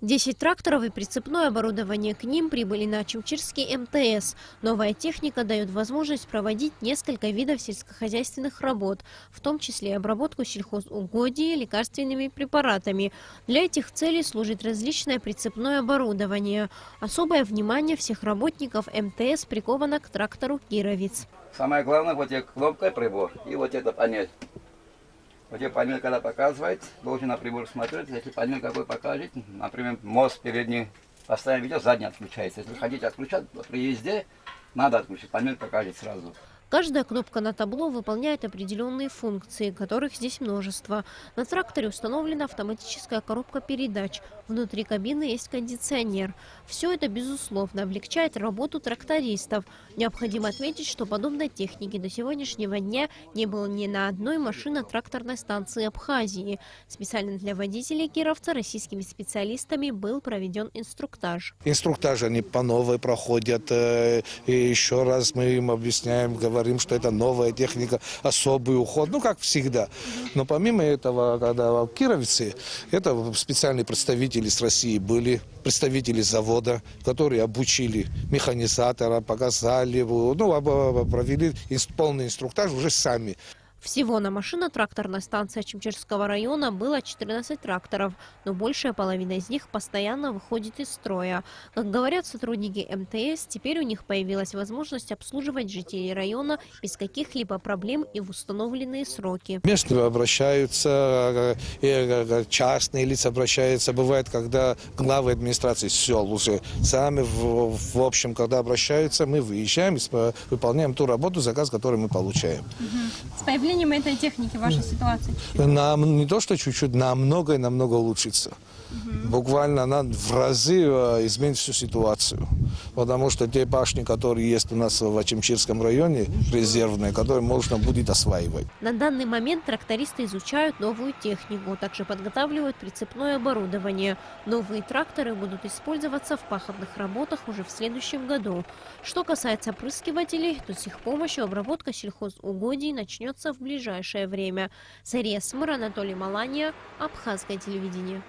10 тракторов и прицепное оборудование к ним прибыли на Ачимчирский МТС. Новая техника дает возможность проводить несколько видов сельскохозяйственных работ, в том числе обработку сельхозугодий лекарственными препаратами. Для этих целей служит различное прицепное оборудование. Особое внимание всех работников МТС приковано к трактору «Кировец». Самое главное, вот эта кнопка прибор и вот эта панель. Вот эта панель, когда показывает, должен на прибор смотреть. Если панель какой покажет, например, мост передний поставим видео, задний отключается. Если хотите отключать, при езде надо отключить, панель покажет сразу. Каждая кнопка на табло выполняет определенные функции, которых здесь множество. На тракторе установлена автоматическая коробка передач. Внутри кабины есть кондиционер. Все это, безусловно, облегчает работу трактористов. Необходимо отметить, что подобной техники до сегодняшнего дня не было ни на одной машино-тракторной станции Абхазии. Специально для водителей кировца российскими специалистами был проведен инструктаж. Инструктаж они по новой проходят. И еще раз мы им объясняем, говорим, что это новая техника, особый уход, ну как всегда. Но помимо этого, когда в Кировце, это специальные представители с России были, представители завода, которые обучили механизатора, показали, ну, провели полный инструктаж уже сами. Всего на машино-тракторной станции Ачимчирского района было 14 тракторов, но большая половина из них постоянно выходит из строя. Как говорят сотрудники МТС, теперь у них появилась возможность обслуживать жителей района без каких-либо проблем и в установленные сроки. Местные обращаются, частные лица обращаются. Бывает, когда главы администрации сел уже сами, в общем, когда обращаются, мы выезжаем и выполняем ту работу, заказ, который мы получаем. С появлением этой техники ваша ситуация? Нам не то, что чуть-чуть, намного и намного улучшится. Буквально она в разы изменит всю ситуацию. Потому что те башни, которые есть у нас в Ачимчирском районе, резервные, которые можно будет осваивать. На данный момент трактористы изучают новую технику, также подготавливают прицепное оборудование. Новые тракторы будут использоваться в пахотных работах уже в следующем году. Что касается опрыскивателей, то с их помощью обработка сельхозугодий начнется в ближайшее время. Зария Смыр, Анатолий Маланья, Абхазское телевидение.